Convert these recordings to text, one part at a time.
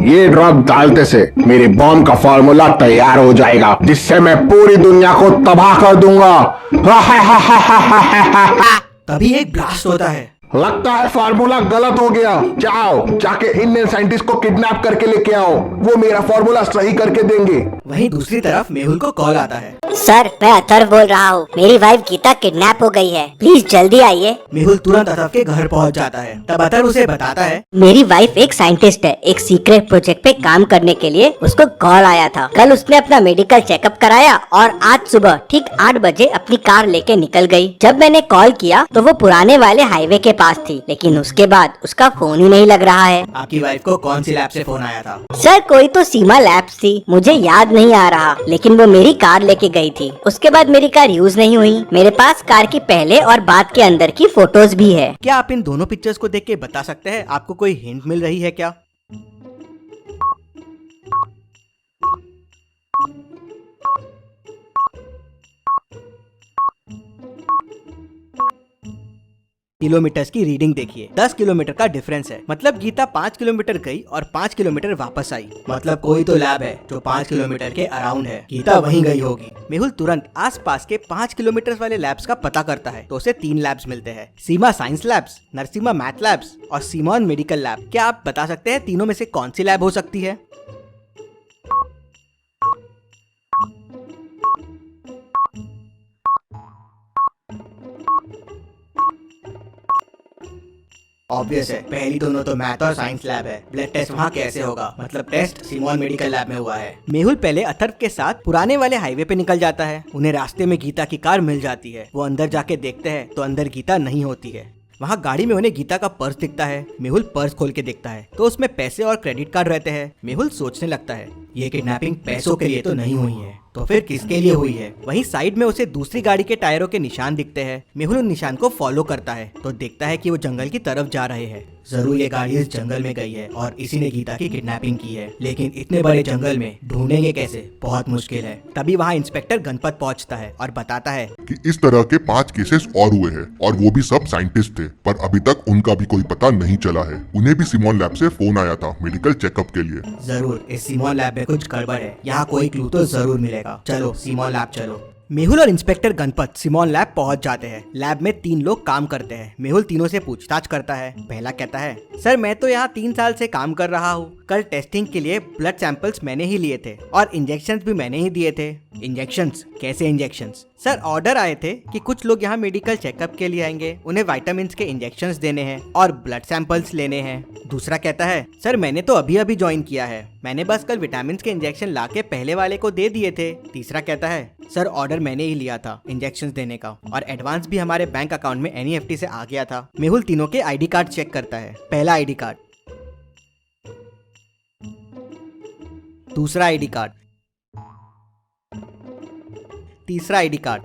ये ड्रॉप डालते से मेरी बॉम्ब का फॉर्मूला तैयार हो जाएगा, जिससे मैं पूरी दुनिया को तबाह कर दूंगा। तभी एक ब्लास्ट होता है। लगता है फार्मूला गलत हो गया। जाओ जाके इंडियन साइंटिस्ट को किडनैप करके लेके आओ, वो मेरा फार्मूला सही करके देंगे। वहीं दूसरी तरफ मेहुल को कॉल आता है। सर, मैं अथर्व बोल रहा हूँ। मेरी वाइफ गीता किडनैप हो गई है, प्लीज जल्दी आइए। मेहुल तुरंत अथर्व के घर पहुंच जाता है। तब अथर्व उसे बताता है, मेरी वाइफ एक साइंटिस्ट है, एक सीक्रेट प्रोजेक्ट पे काम करने के लिए उसको कॉल आया था। कल उसने अपना मेडिकल चेकअप कराया और आज सुबह ठीक 8 बजे अपनी कार लेके निकल गई। जब मैंने कॉल किया तो वो पुराने वाले हाईवे के पास थी, लेकिन उसके बाद उसका फोन ही नहीं लग रहा है। आपकी वाइफ को कौन सी लैब से फोन आया था? सर, कोई तो सीमा लैब्स थी, मुझे याद नहीं आ रहा, लेकिन वो मेरी कार लेके गई थी। उसके बाद मेरी कार यूज नहीं हुई। मेरे पास कार की पहले और बाद के अंदर की फोटोज भी है। क्या आप इन दोनों पिक्चर्स को देख के बता सकते हैं आपको कोई हिंट मिल रही है क्या? किलोमीटर्स की रीडिंग देखिए, 10 किलोमीटर का डिफरेंस है। मतलब गीता 5 किलोमीटर गई और 5 किलोमीटर वापस आई। मतलब कोई तो लैब है जो 5 किलोमीटर के अराउंड है। गीता वहीं गई होगी। मेहुल तुरंत आसपास के 5 किलोमीटर वाले लैब्स का पता करता है तो उसे 3 लैब्स मिलते हैं, Seema science labs, Narasimha math labs और सीमॉन मेडिकल लैब। क्या आप बता सकते हैं तीनों में से कौन सी लैब हो सकती है? ऑब्वियस है, पहली दोनों तो मैथ और साइंस लैब है। ब्लड टेस्ट वहाँ कैसे होगा? मतलब टेस्ट सीमॉन मेडिकल लैब में हुआ है। मेहुल पहले अथर्व के साथ पुराने वाले हाईवे पे निकल जाता है। उन्हें रास्ते में गीता की कार मिल जाती है। वो अंदर जाके देखते हैं तो अंदर गीता नहीं होती है। वहाँ गाड़ी में उन्हें गीता का पर्स दिखता है। मेहुल पर्स खोल के देखता है तो उसमें पैसे और क्रेडिट कार्ड रहते हैं। मेहुल सोचने लगता है, ये किडनैपिंग पैसों के लिए तो नहीं हुई है, तो फिर किसके लिए हुई है? वहीं साइड में उसे दूसरी गाड़ी के टायरों के निशान दिखते हैं। मेहुल उन निशान को फॉलो करता है तो देखता है कि वो जंगल की तरफ जा रहे हैं। जरूर ये गाड़ी इस जंगल में गई है और इसी ने गीता की किडनैपिंग की है, लेकिन इतने बड़े जंगल में ढूंढेंगे कैसे? बहुत मुश्किल है। तभी वहाँ इंस्पेक्टर गणपत पहुँचता है और बताता है कि इस तरह के 5 केसेस और हुए हैं और वो भी सब साइंटिस्ट थे, पर अभी तक उनका भी कोई पता नहीं चला है। उन्हें भी सिमोन लैब से फोन आया था मेडिकल चेकअप के लिए। जरूर इस सिमोन लैब में कुछ गड़बड़ है, यहाँ कोई क्लू तो जरूर मिलेगा। चलो सिमोन लैब चलो। मेहुल और इंस्पेक्टर गणपत सिमोन लैब पहुंच जाते हैं। लैब में 3 लोग काम करते हैं। मेहुल तीनों से पूछताछ करता है। पहला कहता है, सर मैं तो यहाँ 3 साल से काम कर रहा हूँ। कल टेस्टिंग के लिए ब्लड सैंपल्स मैंने ही लिए थे और इंजेक्शंस भी मैंने ही दिए थे। इंजेक्शंस? कैसे इंजेक्शंस? सर ऑर्डर आए थे कि कुछ लोग यहाँ मेडिकल चेकअप के लिए आएंगे, उन्हें विटामिन्स के इंजेक्शंस देने हैं और ब्लड सैंपल्स लेने हैं। दूसरा कहता है, सर मैंने तो अभी अभी ज्वाइन किया है, मैंने बस कल विटामिन्स के इंजेक्शन लाके पहले वाले को दे दिए थे। तीसरा कहता है, सर ऑर्डर मैंने ही लिया था इंजेक्शंस देने का और एडवांस भी हमारे बैंक अकाउंट में NEFT से आ गया था। मेहुल तीनों के ID कार्ड चेक करता है। पहला ID कार्ड, दूसरा ID कार्ड, तीसरा ID कार्ड।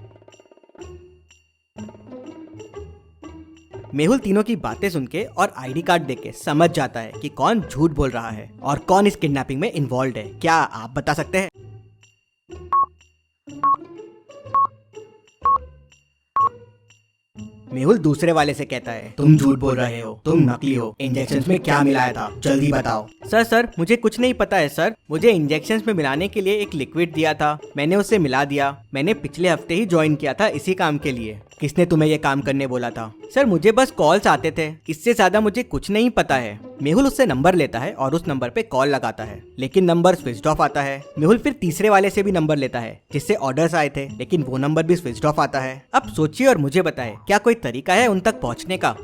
मेहुल तीनों की बातें सुन के और ID कार्ड देख के समझ जाता है कि कौन झूठ बोल रहा है और कौन इस किडनैपिंग में इन्वॉल्व है। क्या आप बता सकते हैं? मेहुल दूसरे वाले से कहता है, तुम झूठ बोल रहे हो, तुम नकली हो। इंजेक्शंस में क्या मिलाया था? जल्दी बताओ। सर मुझे कुछ नहीं पता है सर। मुझे इंजेक्शंस में मिलाने के लिए एक लिक्विड दिया था, मैंने उसे मिला दिया। मैंने पिछले हफ्ते ही ज्वाइन किया था इसी काम के लिए। किसने तुम्हें ये काम करने बोला था? सर मुझे बस कॉल्स आते थे, इससे ज्यादा मुझे कुछ नहीं पता है। मेहुल उससे नंबर लेता है और उस नंबर पे कॉल लगाता है, लेकिन नंबर स्विच ऑफ आता है। मेहुल फिर तीसरे वाले से भी नंबर लेता है जिससे ऑर्डर्स आए थे, लेकिन वो नंबर भी स्विच ऑफ आता है। अब सोचिए और मुझे बताए, क्या कोई तरीका है उन तक पहुंचने का?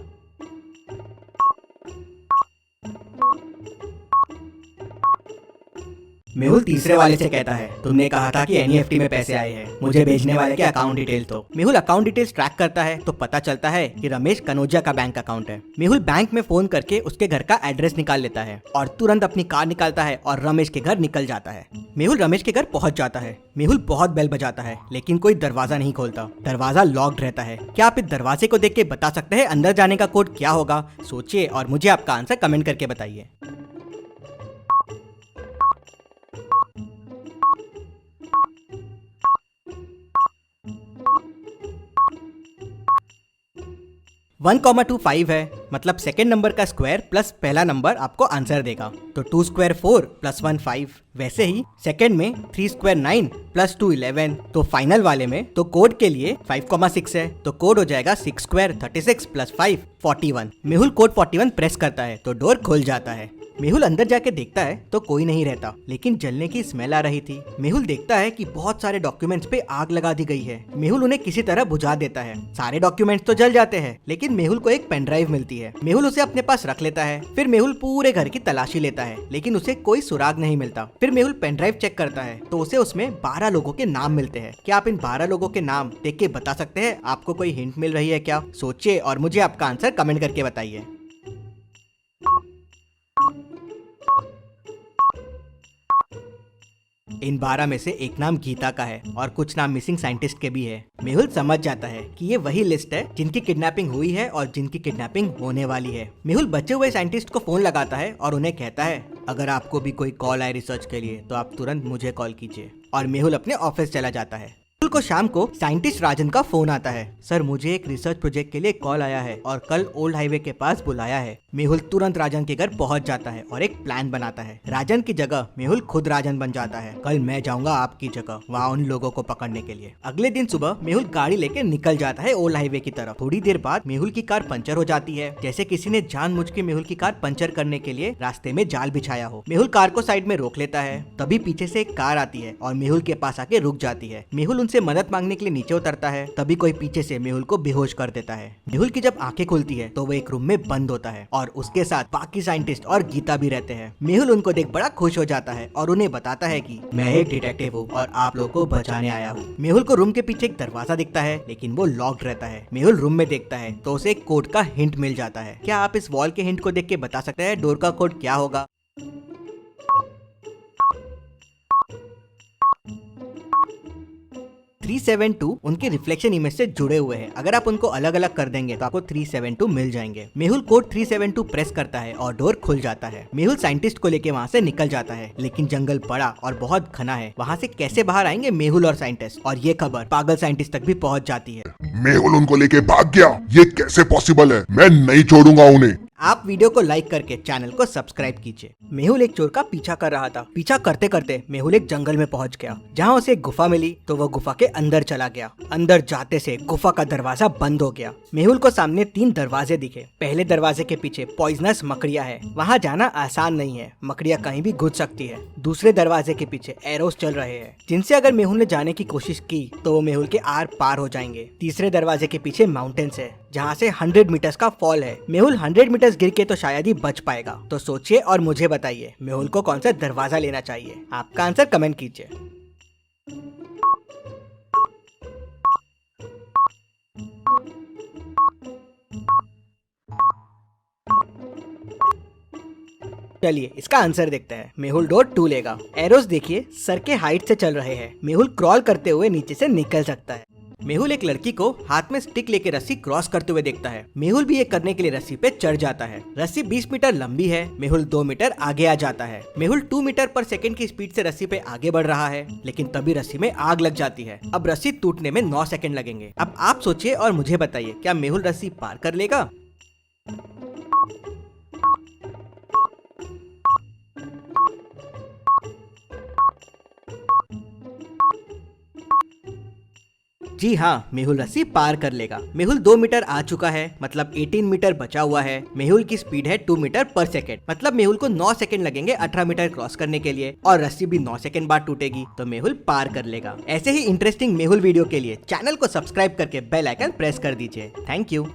मेहुल तीसरे वाले से कहता है, तुमने कहा था कि NEFT में पैसे आए हैं, मुझे भेजने वाले के अकाउंट डिटेल दो। मेहुल अकाउंट डिटेल्स ट्रैक करता है तो पता चलता है कि रमेश कनौजिया का बैंक अकाउंट है। मेहुल बैंक में फोन करके उसके घर का एड्रेस निकाल लेता है और तुरंत अपनी कार निकालता है और रमेश के घर निकल जाता है। मेहुल रमेश के घर पहुंच जाता है। मेहुल बहुत बेल बजाता है लेकिन कोई दरवाजा नहीं खोलता, दरवाजा लॉक्ड रहता है। क्या आप इस दरवाजे को देख के बता सकते हैं अंदर जाने का कोड क्या होगा? सोचिए और मुझे आपका आंसर कमेंट करके बताइए। वन 1,25 है, मतलब सेकंड नंबर का स्क्वायर प्लस पहला नंबर आपको आंसर देगा। तो 2 स्क्वायर 4 प्लस 1 5। वैसे ही सेकंड में 3 स्क्वायर 9 प्लस 2 11। तो फाइनल वाले में तो कोड के लिए 5,6 है, तो कोड हो जाएगा 6 square 36 plus 5 41। Mehul code 41 press करता है तो डोर खुल जाता है। मेहुल अंदर जाके देखता है तो कोई नहीं रहता, लेकिन जलने की स्मेल आ रही थी। मेहुल देखता है कि बहुत सारे डॉक्यूमेंट्स पे आग लगा दी गई है। मेहुल उन्हें किसी तरह बुझा देता है। सारे डॉक्यूमेंट्स तो जल जाते हैं, लेकिन मेहुल को एक पेन ड्राइव मिलती है। मेहुल उसे अपने पास रख लेता है। फिर मेहुल पूरे घर की तलाशी लेता है, लेकिन उसे कोई सुराग नहीं मिलता। फिर मेहुल पेन ड्राइव चेक करता है तो उसे उसमें 12 लोगों के नाम मिलते हैं। क्या आप इन 12 लोगों के नाम देख के बता सकते हैं? आपको कोई हिंट मिल रही है क्या? सोचिए और मुझे आपका आंसर कमेंट करके बताइए। इन 12 में से एक नाम गीता का है और कुछ नाम मिसिंग साइंटिस्ट के भी है। मेहुल समझ जाता है कि ये वही लिस्ट है जिनकी किडनैपिंग हुई है और जिनकी किडनैपिंग होने वाली है। मेहुल बचे हुए साइंटिस्ट को फोन लगाता है और उन्हें कहता है, अगर आपको भी कोई कॉल आए रिसर्च के लिए तो आप तुरंत मुझे कॉल कीजिए। और मेहुल अपने ऑफिस चला जाता है। मेहुल को शाम को साइंटिस्ट राजन का फोन आता है। सर, मुझे एक रिसर्च प्रोजेक्ट के लिए कॉल आया है और कल ओल्ड हाईवे के पास बुलाया है। मेहुल तुरंत राजन के घर पहुंच जाता है और एक प्लान बनाता है। राजन की जगह मेहुल खुद राजन बन जाता है। कल मैं जाऊंगा आपकी जगह वहाँ उन लोगों को पकड़ने के लिए। अगले दिन सुबह मेहुल गाड़ी लेके निकल जाता है ओल्ड हाईवे की तरफ। थोड़ी देर बाद मेहुल की कार पंचर हो जाती है, जैसे किसी ने जानबूझ के मेहुल की कार पंचर करने के लिए रास्ते में जाल बिछाया हो। मेहुल कार को साइड में रोक लेता है। तभी पीछे से एक कार आती है और मेहुल के पास आके रुक जाती है। मेहुल उनसे मदद मांगने के लिए नीचे उतरता है। तभी कोई पीछे से मेहुल को बेहोश कर देता है। मेहुल की जब आंखें खुलती है तो वो एक रूम में बंद होता है और उसके साथ बाकी साइंटिस्ट और गीता भी रहते हैं। मेहुल उनको देख बड़ा खुश हो जाता है और उन्हें बताता है कि मैं एक डिटेक्टिव हूँ और आप लोगों को बचाने आया हूँ। मेहुल को रूम के पीछे एक दरवाजा दिखता है, लेकिन वो लॉक्ड रहता है। मेहुल रूम में देखता है तो उसे एक कोड का हिंट मिल जाता है। क्या आप इस वॉल के हिंट को देख के बता सकते हैं डोर का कोड क्या होगा? .372 उनके रिफ्लेक्शन इमेज से जुड़े हुए हैं। अगर आप उनको अलग अलग कर देंगे तो आपको 372 मिल जाएंगे। मेहुल कोड 372 प्रेस करता है और डोर खुल जाता है। मेहुल साइंटिस्ट को लेके वहाँ से निकल जाता है, लेकिन जंगल बड़ा और बहुत घना है। वहाँ से कैसे बाहर आएंगे मेहुल और साइंटिस्ट? और ये खबर पागल साइंटिस्ट तक भी पहुँच जाती है। मेहुल उनको लेके भाग गया, ये कैसे पॉसिबल है? मैं नहीं छोड़ूंगा उन्हें। आप वीडियो को लाइक करके चैनल को सब्सक्राइब कीजिए। मेहुल एक चोर का पीछा कर रहा था। पीछा करते करते मेहुल एक जंगल में पहुंच गया, जहां उसे एक गुफा मिली तो वो गुफा के अंदर चला गया। अंदर जाते से गुफा का दरवाजा बंद हो गया। मेहुल को सामने 3 दरवाजे दिखे। पहले दरवाजे के पीछे पॉइजनस मकड़िया है, वहाँ जाना आसान नहीं है, मकड़िया कहीं भी घुस सकती है। दूसरे दरवाजे के पीछे एरोस चल रहे हैं, जिनसे अगर मेहुल ने जाने की कोशिश की तो वो मेहुल के आर पार हो जाएंगे। तीसरे दरवाजे के पीछे माउंटेन्स है, जहाँ से 100 मीटर्स का फॉल है। मेहुल 100 मीटर्स गिर के तो शायद ही बच पाएगा। तो सोचिए और मुझे बताइए मेहुल को कौन सा दरवाजा लेना चाहिए? आपका आंसर कमेंट कीजिए। चलिए इसका आंसर देखते हैं। मेहुल डोर 2 लेगा। एरोस देखिए सर के हाइट से चल रहे हैं। मेहुल क्रॉल करते हुए नीचे से निकल सकता है। मेहुल एक लड़की को हाथ में स्टिक लेके रस्सी क्रॉस करते हुए देखता है। मेहुल भी ये करने के लिए रस्सी पे चढ़ जाता है। रस्सी 20 मीटर लंबी है। मेहुल 2 मीटर आगे आ जाता है। मेहुल 2 मीटर पर सेकंड की स्पीड से रस्सी पे आगे बढ़ रहा है, लेकिन तभी रस्सी में आग लग जाती है। अब रस्सी टूटने में 9 सेकंड लगेंगे। अब आप सोचिए और मुझे बताइए, क्या मेहुल रस्सी पार कर लेगा? जी हाँ, मेहुल रस्सी पार कर लेगा। मेहुल 2 मीटर आ चुका है, मतलब 18 मीटर बचा हुआ है। मेहुल की स्पीड है 2 मीटर पर सेकेंड, मतलब मेहुल को 9 सेकंड लगेंगे 18 मीटर क्रॉस करने के लिए, और रस्सी भी 9 सेकंड बाद टूटेगी, तो मेहुल पार कर लेगा। ऐसे ही इंटरेस्टिंग मेहुल वीडियो के लिए चैनल को सब्सक्राइब करके बेल आइकन प्रेस कर दीजिए। Thank you.